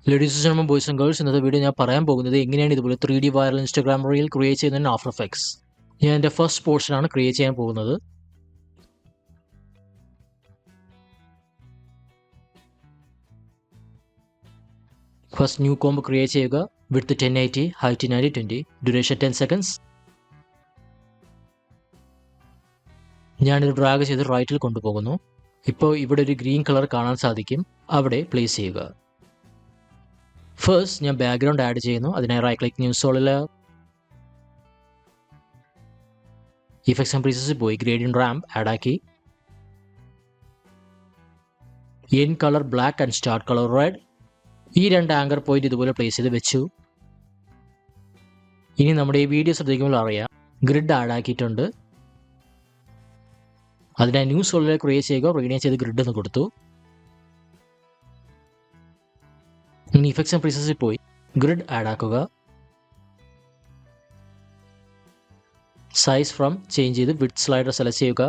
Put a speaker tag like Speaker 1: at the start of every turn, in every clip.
Speaker 1: Ladies and gentlemen, boys and girls, ഇന്നത്തെ video ഞാൻ പറയാൻ പോകുന്നത് എങ്ങനെയാണ് ഇതുപോലെ 3D viral Instagram reel create ചെയ്യുന്നതിന് ആഫ്റ്റർ എഫക്ട്സ്. ഞാൻ എൻ്റെ ഫസ്റ്റ് പോർഷനാണ് ക്രിയേറ്റ് ചെയ്യാൻ പോകുന്നത്. ഫസ്റ്റ് ന്യൂ കോംബ് ക്രിയേറ്റ് ചെയ്യുക. Width 1080, height 90/20, duration 10 seconds. ഞാനിത് ഡ്രാഗ് ചെയ്ത് റൈറ്റിൽ കൊണ്ടുപോകുന്നു. ഇപ്പോൾ ഇവിടെ ഒരു ഗ്രീൻ കളർ കാണാൻ സാധിക്കും, അവിടെ പ്ലേസ് ചെയ്യുക. ഫസ്റ്റ് ഞാൻ ബാക്ക്ഗ്രൗണ്ട് ആഡ് ചെയ്യുന്നു. അതിനായി റൈറ്റ് ക്ലിക്ക് ന്യൂ സോളിൽ ഇഫക്ട്സ് ആൻഡ് പ്രീസസിൽ പോയി ഗ്രേഡിയന്റ് റാമ്പ് ആഡ് ആക്കി. End colour black and start colour red. ഈ രണ്ട് ആങ്കർ പോയിന്റ് ഇതുപോലെ പ്ലേസ് ചെയ്ത് വെച്ചു. ഇനി നമ്മുടെ ഈ വീഡിയോ ശ്രദ്ധിക്കുമ്പോൾ അറിയാം ഗ്രിഡ് ആഡ് ആക്കിയിട്ടുണ്ട്. അതിനായി ന്യൂ സോളിൽ ക്രിയേറ്റ് ചെയ്യുക, റീനെയിം ചെയ്ത് ഗ്രിഡ് എന്ന് കൊടുത്തു. ഇനി ഇഫക്ട്സ് ആൻഡ് പ്രീസസിൽ പോയി ഗ്രിഡ് ആഡ് ആക്കുക. സൈസ് ഫ്രം ചേഞ്ച് ചെയ്ത് വിഡ്ത്ത് സ്ലൈഡർ സെലക്ട് ചെയ്യുക.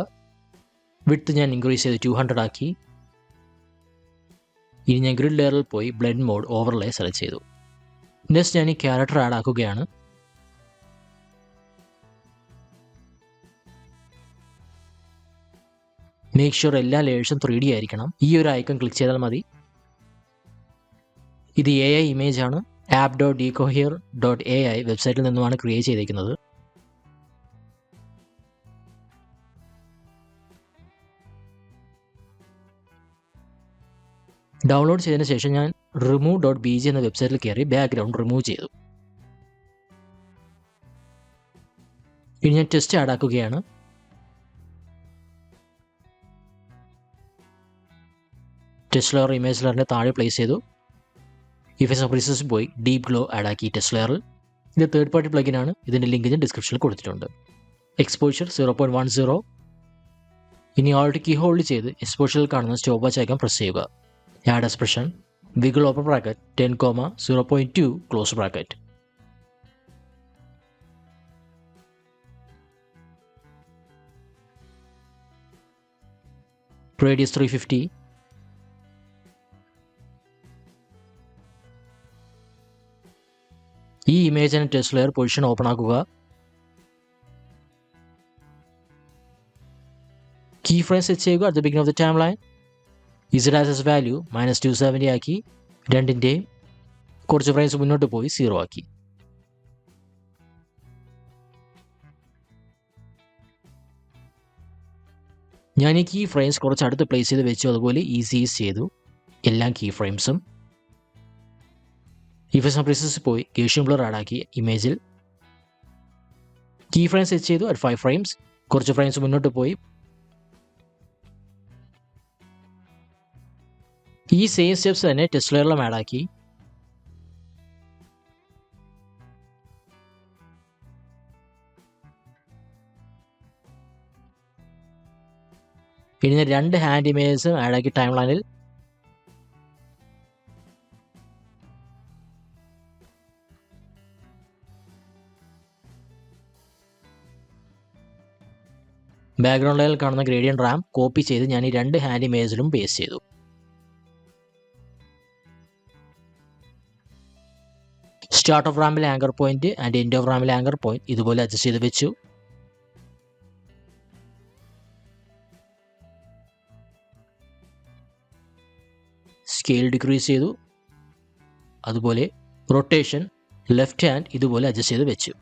Speaker 1: വിഡ്ത്ത് ഞാൻ ഇൻക്രീസ് ചെയ്ത് 200 ആക്കി. ഇനി ഞാൻ ഗ്രിഡ് ലെയറിൽ പോയി ബ്ലെൻഡ് മോഡ് ഓവർലേ സെലക്ട് ചെയ്തു. നെക്സ്റ്റ് ഞാൻ ഈ ക്യാരക്ടർ ആഡ് ആക്കുകയാണ്. മേക്ക് ഷുവർ എല്ലാ ലേയേഴ്സും 3D ആയിരിക്കണം. ഈ ഒരു ഐക്കൺ ക്ലിക്ക് ചെയ്താൽ മതി. ഇത് AI ഇമേജ് ആണ്. app.decohere.ai വെബ്സൈറ്റിൽ നിന്നുമാണ് ക്രിയേറ്റ് ചെയ്തിരിക്കുന്നത്. ഡൗൺലോഡ് ചെയ്തതിന് ശേഷം ഞാൻ remove.bg എന്ന വെബ്സൈറ്റിൽ കയറി ബാക്ക്ഗ്രൗണ്ട് റിമൂവ് ചെയ്തു. ഇനി ഞാൻ ടെസ്റ്റ് ആഡ് ആക്കുകയാണ്. ടെസ്റ്റ് ലെയർ ഇമേജ് ലെയറിൻ്റെ താഴെ പ്ലേസ് ചെയ്തു. ഇഫക്ട്സ് ആൻഡ് പ്രീസസിൽ പോയി ഡീപ്പ് ഗ്ലോ ആഡ് ആക്കി ടെസ്റ്റ് ലെയറിൽ. ഇത് തേർഡ് പാർട്ടി പ്ലഗിൻ ആണ്. ഇതിൻ്റെ ലിങ്ക് ഞാൻ ഡിസ്ക്രിപ്ഷനിൽ കൊടുത്തിട്ടുണ്ട്. എക്സ്പോഷർ 0.10. ഇനി ഓൾട്ട് കീ ഹോൾഡ് ചെയ്ത് എക്സ്പോഷറിൽ കാണുന്ന സ്റ്റോപ്പ് വാച്ച് ഐക്കൺ പ്രസ് ചെയ്യുക. Add expression, wiggle open bracket 10,0.2 close bracket. Radius 350. ഈ image and test layer position open ആക്കുക. കീ ഫ്രെയിം സെറ്റ് ചെയ്യുക. At the beginning of the time line Z axis value -270 ആക്കി. രണ്ടിൻ്റെയും കുറച്ച് frames മുന്നോട്ട് പോയി 0 ആക്കി. ഞാൻ ഈ കീ ഫ്രെയിംസ് കുറച്ച് അടുത്ത് പ്ലേസ് ചെയ്ത് വെച്ചു. അതുപോലെ ഈസി ചെയ്തു എല്ലാ കീ ഫ്രെയിംസും. ഇഫക്ട്സ് ആൻഡ് പ്രീസസിൽ പോയി ഗേഷ്യൻ ബ്ലർ ആഡ് ആക്കി ഇമേജിൽ. കീ ഫ്രെയിം സെറ്റ് ചെയ്തു അറ്റ് 5 ഫ്രെയിംസ്. കുറച്ച് ഫ്രെയിംസ് മുന്നോട്ട് പോയി. ഈ സെയിം സ്റ്റെപ്സ് തന്നെ ടെസ്റ്റ് ലെയറിലും ആഡ് ആക്കി. ഇനി രണ്ട് ഹാൻഡ് ഇമേജസും ആഡ് ആക്കി ടൈം ലൈനിൽ. ബാക്ക്ഗ്രൗണ്ട് ലെയറിൽ കാണുന്ന ഗ്രേഡിയന്റ് റാമ്പ് കോപ്പി ചെയ്ത് ഞാൻ ഈ രണ്ട് ഹാൻഡ് ഇമേജിലും പേസ്റ്റ് ചെയ്തു. സ്റ്റാർട്ട് ഓഫ് റാമ്പിലെ anchor point and end of റാമ്പിലെ ആങ്കർ പോയിന്റ് ഇതുപോലെ അഡ്ജസ്റ്റ് ചെയ്ത് വെച്ചു. സ്കെയിൽ ഡിക്രീസ് ചെയ്തു. അതുപോലെ റൊട്ടേഷൻ ലെഫ്റ്റ് ഹാൻഡ് ഇതുപോലെ അഡ്ജസ്റ്റ് ചെയ്ത് വെച്ചു.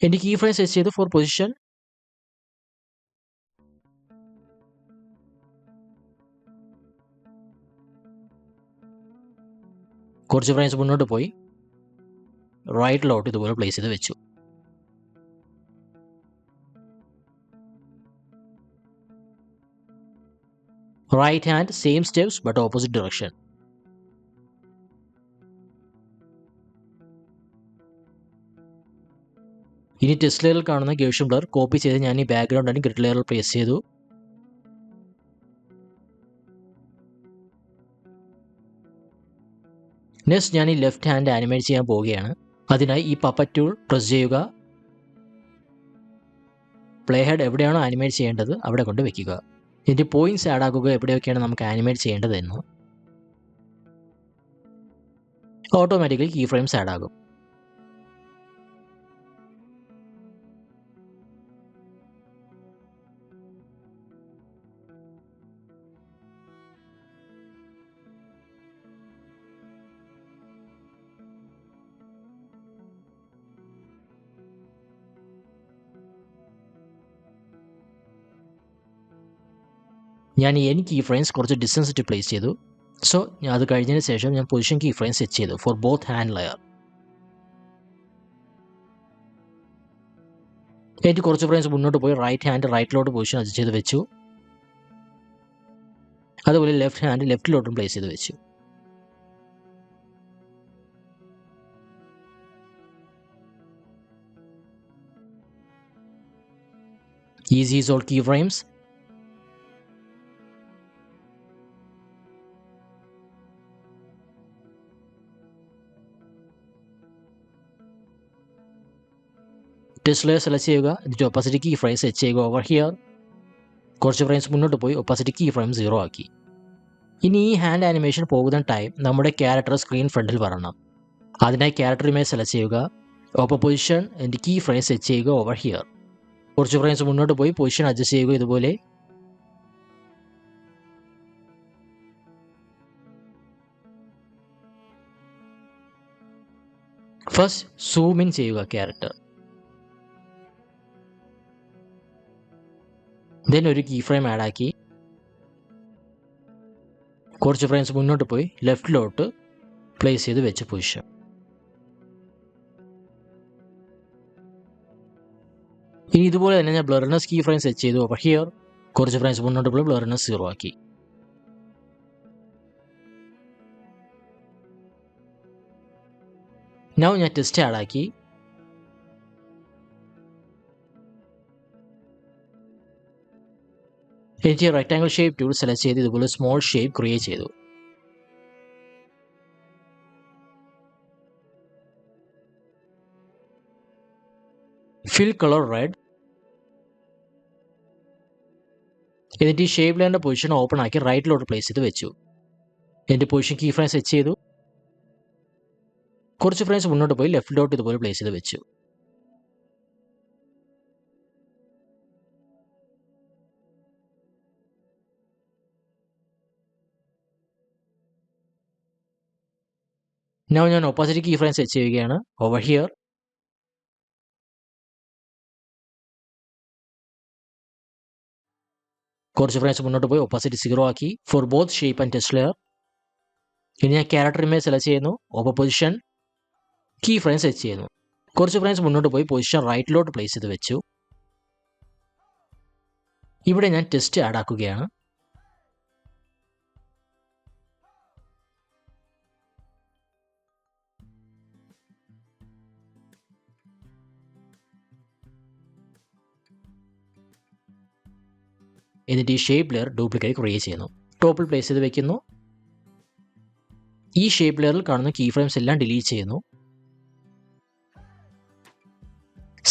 Speaker 1: എൻ്റെ കീ ഫ്രെയിം സെറ്റ് ചെയ്ത് ഫോർ പൊസിഷൻ. കുറച്ച് ഫ്രെയിംസ് മുന്നോട്ട് പോയി റൈറ്റിലോട്ട് ഇതുപോലെ പ്ലേസ് ചെയ്ത് വെച്ചു. Right hand same steps but opposite direction. ഇനി ടെസ്റ്റ് ലെയറിൽ കാണുന്ന ഗേഷൻ ബ്ലർ കോപ്പി ചെയ്ത് ഞാൻ ഈ ബാക്ക്ഗ്രൗണ്ട് ആൻഡ് ഗ്രിഡ് ലെയറിൽ പ്ലേസ് ചെയ്തു. നെക്സ്റ്റ് ഞാൻ ഈ ലെഫ്റ്റ് ഹാൻഡ് ആനിമേറ്റ് ചെയ്യാൻ പോവുകയാണ്. അതിനായി ഈ പപ്പറ്റ് ടൂൾ പ്രസ് ചെയ്യുക. പ്ലേ ഹെഡ് എവിടെയാണോ ആനിമേറ്റ് ചെയ്യേണ്ടത് അവിടെ കൊണ്ട് വെക്കുക. ഇതിൻ്റെ പോയിന്റ്സ് ആഡ് ആക്കുക എവിടെയൊക്കെയാണ് നമുക്ക് ആനിമേറ്റ് ചെയ്യേണ്ടതെന്ന്. ഓട്ടോമാറ്റിക്കലി കീ ഫ്രെയിംസ് ആഡ് ആകും. ഞാൻ ഈ കീ ഫ്രെയിംസ് കുറച്ച് ഡിസ്റ്റൻസ് ഇട്ട് പ്ലേസ് ചെയ്തു. സോ അത് കഴിഞ്ഞതിന് ശേഷം ഞാൻ പൊസിഷൻ കീ ഫ്രെയിം സെറ്റ് ചെയ്തു ഫോർ ബോത്ത് ഹാൻഡ് ലെയർ. എനിക്ക് കുറച്ച് ഫ്രെയിംസ് മുന്നോട്ട് പോയി റൈറ്റ് ഹാൻഡ് റൈറ്റിലോട്ട് പൊസിഷൻ അഡ്ജസ്റ്റ് ചെയ്ത് വെച്ചു. അതുപോലെ ലെഫ്റ്റ് ഹാൻഡ് ലെഫ്റ്റിലോട്ടും പ്ലേസ് ചെയ്ത് വെച്ചു. Easy ease all key frames. Test layer select ചെയ്യുക. എന്നിട്ട് ഒപ്പാസിറ്റി കീ ഫ്രെയിം സെറ്റ് ചെയ്യുക ഓവർ ഹിയർ. കുറച്ച് ഫ്രെയിംസ് മുന്നോട്ട് പോയി ഒപ്പാസിറ്റി കീ ഫ്രെയിം 0 ആക്കി. ഇനി ഈ ഹാൻഡ് ആനിമേഷൻ പോകുന്ന ടൈം നമ്മുടെ ക്യാരക്ടർ സ്ക്രീൻ ഫ്രണ്ടിൽ വരണം. അതിനായി ക്യാരക്ടർ ഇമേജ് സെലക്ട് ചെയ്യുക. ഒപ്പം പൊസിഷൻ എന്നിട്ട് കീ ഫ്രെയിം സെറ്റ് ചെയ്യുക ഓവർ ഹിയർ. കുറച്ച് ഫ്രെയിംസ് മുന്നോട്ട് പോയി പൊസിഷൻ അഡ്ജസ്റ്റ് ചെയ്യുക ഇതുപോലെ. ഫസ്റ്റ് സൂം ഇൻ ചെയ്യുക ക്യാരക്ടർ. ദെൻ ഒരു കീ ഫ്രെയിം ആഡ് ആക്കി കുറച്ച് ഫ്രെയിംസ് മുന്നോട്ട് പോയി ലെഫ്റ്റിലോട്ട് പ്ലേസ് ചെയ്ത് വെച്ച പൊസിഷൻ. ഇനി ഇതുപോലെ തന്നെ ഞാൻ ബ്ലറിനെസ് കീ ഫ്രെയിം സെറ്റ് ചെയ്തു ഓവർ ഹിയർ. കുറച്ച് ഫ്രെയിംസ് മുന്നോട്ട് പോയി ബ്ലറിനെസ് 0 ആക്കി. നൗ ഞാൻ ടെസ്റ്റ് ആഡ് ആക്കി. എനിക്ക് റെക്ടാങ്കിൾ ഷേപ്പ് ടൂൾ സെലക്ട് ചെയ്ത് ഇതുപോലെ സ്മോൾ ഷേപ്പ് ക്രിയേറ്റ് ചെയ്തു. Fill colour red. എന്നിട്ട് ഈ ഷേപ്പ് ലൈനിൻ്റെ പൊസിഷൻ ഓപ്പൺ ആക്കി റൈറ്റിലോട്ട് പ്ലേസ് ചെയ്ത് വെച്ചു. എൻ്റെ പൊസിഷൻ കീ ഫ്രെയിം സെറ്റ് ചെയ്തു. കുറച്ച് ഫ്രെയിംസ് മുന്നോട്ട് പോയി ലെഫ്റ്റിലോട്ട് ഇതുപോലെ പ്ലേസ് ചെയ്ത് വെച്ചു. നൗ ഞാൻ ഒപ്പാസിറ്റി കീ ഫ്രെയിം സെറ്റ് ചെയ്യുകയാണ് ഓവർ ഹിയർ. കുറച്ച് ഫ്രെയിംസ് മുന്നോട്ട് പോയി ഒപ്പാസിറ്റി 0 ആക്കി for both shape and test layer. ഇനി ഞാൻ ക്യാരക്ടർ ഇമേജ് സെലക്ട് ചെയ്യുന്നു. Open position key frame set ചെയ്യുന്നു. കുറച്ച് ഫ്രെയിംസ് മുന്നോട്ട് പോയി പൊസിഷൻ റൈറ്റിലോട്ട് പ്ലേസ് ചെയ്ത് വെച്ചു. ഇവിടെ ഞാൻ ടെസ്റ്റ് ആഡ് ആക്കുകയാണ്. എന്നിട്ട് ഈ ഷേപ്പ് ലെയർ ഡ്യൂപ്ലിക്കേറ്റ് ക്രിയേറ്റ് ചെയ്യുന്നു. ടോപ്പിൽ പ്ലേസ് ചെയ്ത് വെക്കുന്നു. ഈ ഷേപ്പ് ലെയറിൽ കാണുന്ന കീ ഫ്രെയിംസ് എല്ലാം ഡിലീറ്റ് ചെയ്യുന്നു.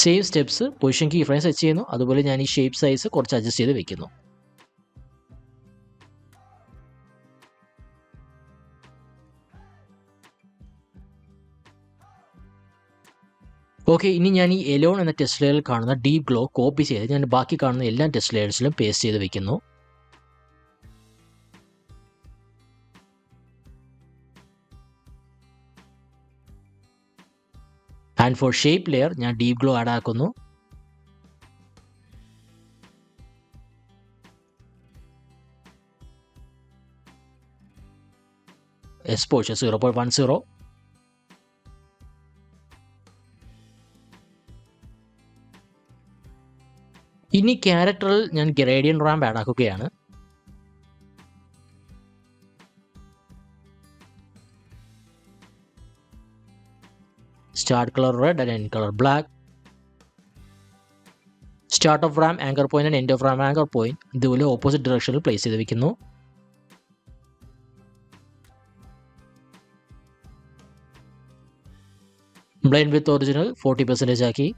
Speaker 1: Same steps position key frame set ചെയ്യുന്നു. അതുപോലെ ഞാൻ ഈ ഷേപ്പ് സൈസ് കുറച്ച് അഡ്ജസ്റ്റ് ചെയ്ത് വെക്കുന്നു. ഓക്കെ, ഇനി ഞാൻ ഈ എലോൺ എന്ന ടെസ്റ്റ് ലെയറിൽ കാണുന്ന ഡീപ് ഗ്ലോ കോപ്പി ചെയ്ത് ഞാൻ ബാക്കി കാണുന്ന എല്ലാ ടെസ്റ്റ് ലെയേഴ്സിലും പേസ്റ്റ് ചെയ്ത് വെക്കുന്നു. ആൻഡ് ഫോർ ഷേപ്പ് ലെയർ ഞാൻ ഡീപ് ഗ്ലോ ആഡ് ആക്കുന്നു. എക്സ്പോഷർ 0.10. ഇനി ക്യാരക്ടറിൽ ഞാൻ ഗ്രേഡിയന്റ് റാമ്പ് ആഡ് ആക്കുകയാണ്. Start colour red and end colour black. Start of Ram anchor point and end of Ram anchor point ഇതുപോലെ ഓപ്പോസിറ്റ് ഡയറക്ഷനിൽ പ്ലേസ് ചെയ്ത് വെക്കുന്നു. ബ്ലൈൻഡ് വിത്ത് ഒറിജിനൽ 40% ആക്കി.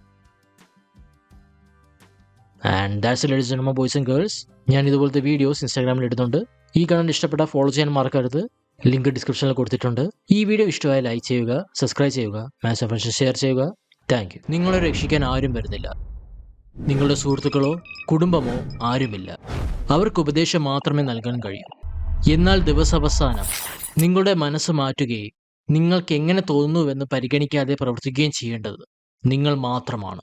Speaker 1: And that's ladies and boys and girls. ഞാൻ ഇതുപോലത്തെ വീഡിയോസ് ഇൻസ്റ്റാഗ്രാമിൽ ഇടുന്നുണ്ട്. ഈ കണ്ടന്റ് ഇഷ്ടപ്പെട്ട ഫോളോ ചെയ്യാൻ മറക്കരുത്. ലിങ്ക് ഡിസ്ക്രിപ്ഷനിൽ കൊടുത്തിട്ടുണ്ട്. ഈ വീഡിയോ ഇഷ്ടമായ ലൈക്ക് ചെയ്യുക, സബ്സ്ക്രൈബ് ചെയ്യുക, മാക്സിമം ഫ്രണ്ട്സ് ഷെയർ ചെയ്യുക. Thank you. നിങ്ങളെ രക്ഷിക്കാൻ ആരും വരുന്നില്ല. നിങ്ങളുടെ സുഹൃത്തുക്കളോ കുടുംബമോ ആരുമില്ല. അവർക്ക് ഉപദേശം മാത്രമേ നൽകാൻ കഴിയൂ. എന്നാൽ ദിവസാവസാനം നിങ്ങളുടെ മനസ്സ് മാറ്റുകയും നിങ്ങൾക്ക് എങ്ങനെ തോന്നുന്നുവെന്ന് പരിഗണിക്കാതെ പ്രവർത്തിക്കുകയും ചെയ്യേണ്ടത് നിങ്ങൾ മാത്രമാണ്.